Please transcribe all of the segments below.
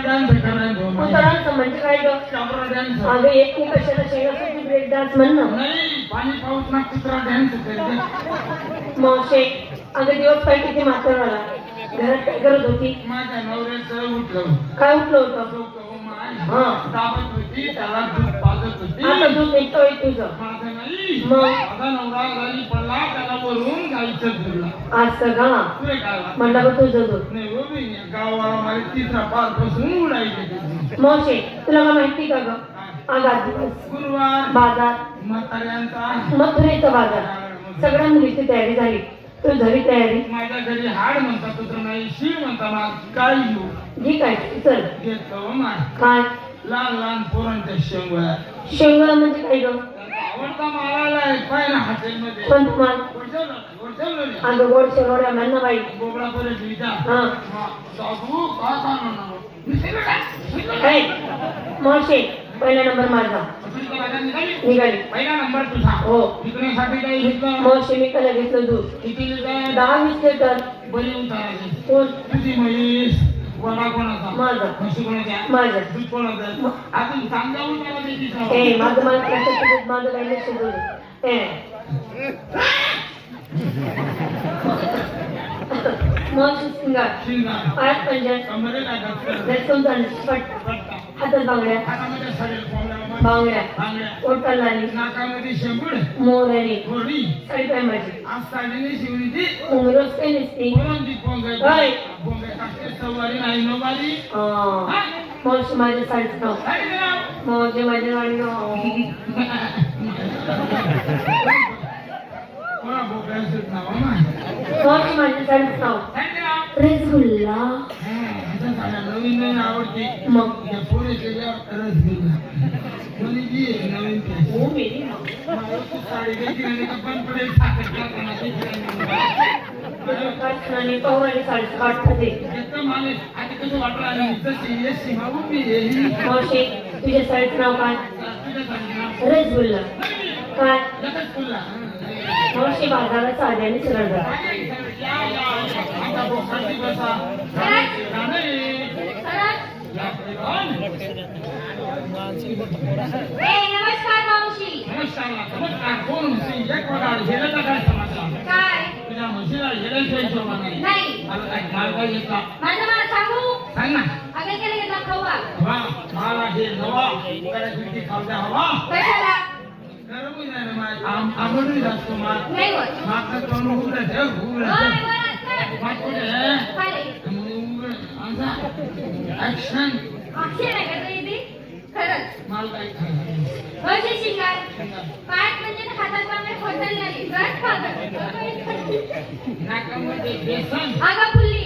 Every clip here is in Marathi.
डान्स करायचो. डान्स म्हणजे काय ग? चाबरा डान्स. अगं एक मी कशाला शेगासाठी ब्रेक डान्स म्हणणं नाही, पाणी पाऊस ना चित्रा डान्स करते. मावशे अगं दिवस काय किती मात्र मला घरात काय करत होती? माझ्या नवऱ्याचं उठलं. काय उठलं होतं? दाबत होती, त्याला दूध पाजत होती. आता दूध निघतोय तुझं? माझं नाही. मग माझा नवरा घरी पडला, त्याला वरून गाईचं धरला. असं का? तुला काय वाटतं? म्हणलं का तुझं दूध? नाही हो बाई, गावाला मला तिसरा पार पासून उडायचे. मावशे तुला का माहिती का ग? आगात दिवस गुरुवार बाजार म्हाताऱ्यांचा मथुरेचा बाजार सगळ्या मुलीची तयारी झाली. तू झाली तयारी? माझ्या घरी हाड म्हणतात तर नाही, शीळ म्हणता. मला काय घेऊ? जी काय चल घेतलं माय. काय? लहान लहान पोरांच्या शेंगोळ्या. शेंगोळा म्हणजे काय ग? आवडता मालाला पाय ना हॉटेलमध्ये. पण तुम्हाला अगं गोड शेंगोळ्या म्हण ना बाई. बोबडा पर्यंत विचार. हा साधू का सांगणार? मावशे पहिला नंबर माझा. निघाली. पहिला नंबर तुझा. हो. विकण्यासाठी काही घेतलं? मावशे मी कला घेतलं दूध. किती लिटर? 10-20 लिटर. बरी उतारायची. कोण? तुझी म्हैस. वडा कोणाचा? माझा. म्हशी कोणाच्या? माझा. दूध कोणाचं? आपण सांगावून मला देतीस. ए माझं मला कशाचं दूध? माझं काही लक्ष दूध. मावशी सिंगार शिंगार. पायात पंजन कमरेत काय घातलं? रचून जाणं पट्टा हातात बांगड्या हातामध्ये सडेल कोंबड्या. बांगड्या बांगड्या. ओठाला आली नाकामध्ये शेंबूड. मोरारी घोडी. साडी पाय माझी आज साडीने शिवली ती. उंगरोज काही नसते. कोणती पोंगे? काय? पोंगे टाकते. सवारी नाही नोबारी. मावशी माझ्या साडीचं नाव. काय नाव? मावशी माझ्या साडी नाव. कोणा बोकायचं नाव माय? मावशी माझ्या साडीचं नाव काय नाव? रसगुल्ला. आता साड्या नवीन नवीन आवडते. मग या पोरे केल्या रसगुल्ला. कोणी जी नवीन केली. हो मेरी नाव. साडी देखील आणि कपन पडेल. आणि पवारी साडी काढते. एकदम आले. आता कसं वाटलं आलं तशी येशी मागून मी येईल. मावशी तुझ्या साडीचं नाव काय? तुझ्या साडीचं नाव? रसगुल्ला. काय? रसगुल्ला. मावशी बाजारात साड्याने सरळ जा. आता बोकाटी बसा. नमस्कार मावशी. नमस्कार. कोण म्हणते? एक वडाळ गेलं काय समाचार? काय? तुझ्या म्हशीला गेल्याच्या हिशोबाने नाही. मला काय माल काय घेतला? माझं मला सांगू. सांग ना. अगं केलं घेतला खवा. वा, मला हे नवा उकडायची खाऊ द्या हवा. कशाला? गरमच आहे ना माझ्या. आंबटही जास्त माल. नाही होत. मागचं तोंड उघडायचं. होय, उघडायचं. होय, असं. माग कुठे आहे? खाली. उघड. आमचा ऍक्शन. अक्षय नाही का तुझी ती? खरंच. माल काय खायचं? मावशी शिंगार. पाठ म्हणजे तर हातात बांगड्या खोटायला लागली. रट खागं. नाकामध्ये बेसन. अगं फुल्ली.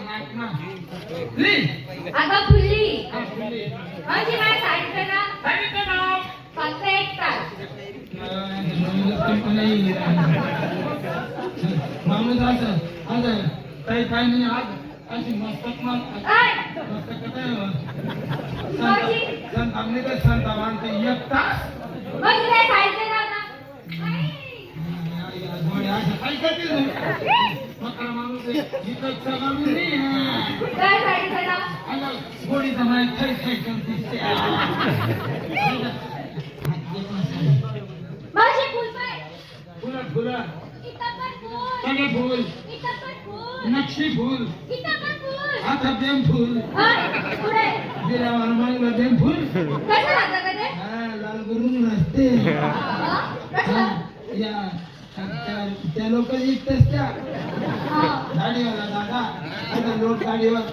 नाकना. ली. अगं फुल्ली. फुली. मावशी माझ्या साडीचं नाव साडीचं नाव. फक्त एक तास. माणूस असं काही काही नाही आज अशी मस्तक ऐ, संत आम्ही तर संत मानते 1 तास. मग तुझ्या साडीचं नाव ना? काय करतील मकरा माणूस इकडचा माणूस नाही. काय साडीचं नाव? गोडीचा माहिती काही काही करते. मावशी फुल पाय. फुलं फुलं. इथं पण फुल. सगळे फुल. इथं पण फुल. नक्षी फुल. इथं पण फुल. आता बेम फुल. पुढे. गेल्या मागला बेम फुल. कसं राहतं का ते? लाल गुरुंग नसते. कसं? या त्या लोक इकतेच त्या गाडीवाला दादा आता लोट गाडीवर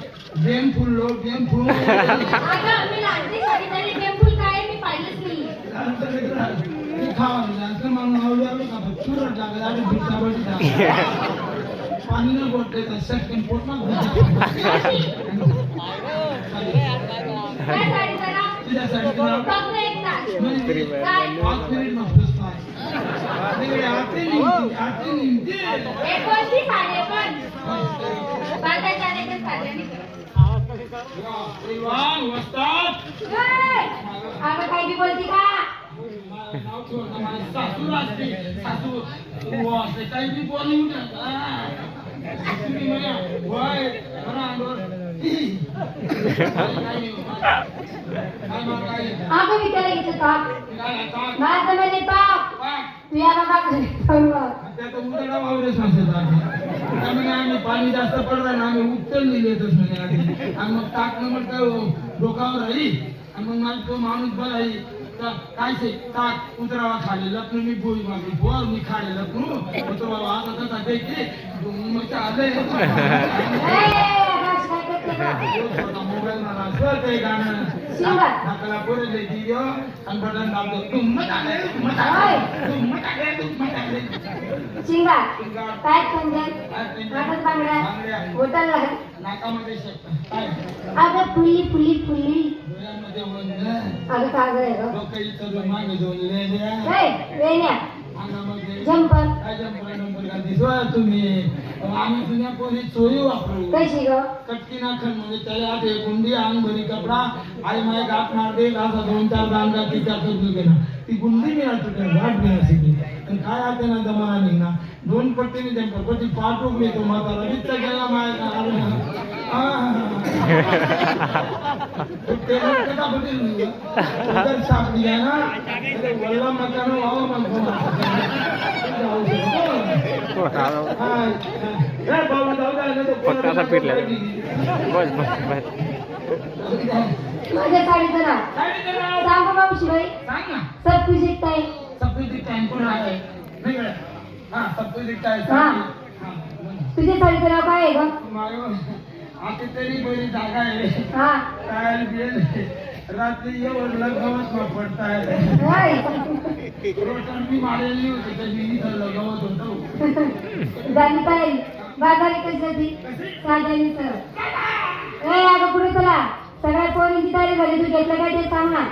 बेम फुल लोट बेम फुल. अगं मी लहानची साडी तरी ते फुल काय मी पाहिलंच नाही. म्हणून आवडू आलो का चुरट लागत आणि भिक्षा बटी पाणी न बोट देतात सेकंड पोट काय साडीचं नाव? तिच्यासाठी फक्त एक तास. काय? 5 मिनिट मागतोस आते निमते. हे कोणती साडी आहे पण? बाजारच्या आल्याच्या साड्या नाही करत. अगं काही बी बोलती का? सासू असते सासू काही बी बोलू अगं मी त्याला घेतो ताप माझं म्हणजे ताप तू या बाबा त्यामुळे आम्ही पाणी जास्त पडलं ना आम्ही उपटून दिले येतच म्हणजे आधी आणि मग टाक नंबर काय डोकावर राहील आणि मग माझा तो माणूस बघाई काय ते टाक उतरावा खाली लपणू मी बोई मागली बोर मी खाली लपणू उतरावा आता तसा देखील मग आलंय मोबाईल मला असं ते गाणं नाकाला बोलले की आणि बटन दाबतो तुम टाकले शिंगा काय पंजन हातात बांगड्या बोटाला नाकामध्ये काय अगं फुल्ली फुल्ली फुल्ली डोळ्यामध्ये वंद अगं कागद आहे गं डोकं इथं मागे दोन लेण्या वेण्या अंगामध्ये जंपर काय जंपर नंबर का दिसवा तुम्ही आम्ही जुन्या पोरी चोळी वापरू कशी ग कटकी नाखन म्हणजे त्याला आठ एक गुंडी अंग भरी कपडा आई माय गाठ मार दे असा 2-4 दांगा तिच्या करून गेला ती गुंडी मी तुझ्या गाठ मी असे पण काय आता ना जमाना निघना 2 पट्टीने जंपर पट्टी पाठवून मी तो म्हातारा वित्त गेला माय ते कसा पटेल उधर साप दिया ना वल्ला मकान वाव म्हणतो पक्का पिटला बस बस बस माझ्या साडीचं नाव सांगू मावशीबाई सांग ना सबकुजित ताई सबकुजित टाइम कोण आहे नाही कळलं हा सबकुजित टाइम हा. तुझ्या साडीचं नाव काय आहे ग मायो आता तरी बरी जागा आहे हा काय बिल रात्री एवढं गवत मग पडताय होय. रोटर मी मारलेली होती तर मी इथं गवत होतो झाली ताई बाजारी कशाची साध्यानी सर ए अगं पुढे चला सगळ्या पोरींची तयारी झाली तू घेतलं काय ते सांग ना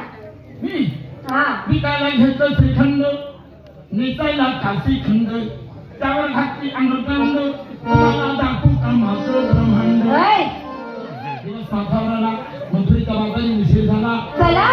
मी हा मी काय घेतलं श्रीखंड नेतायला काशी खंड त्यावर घातली अमृतांड मला दाखवू का माझं ब्रह्मांड होय. दिवस माथावर आला मथुरीचा बाजारी उशीर झाला चला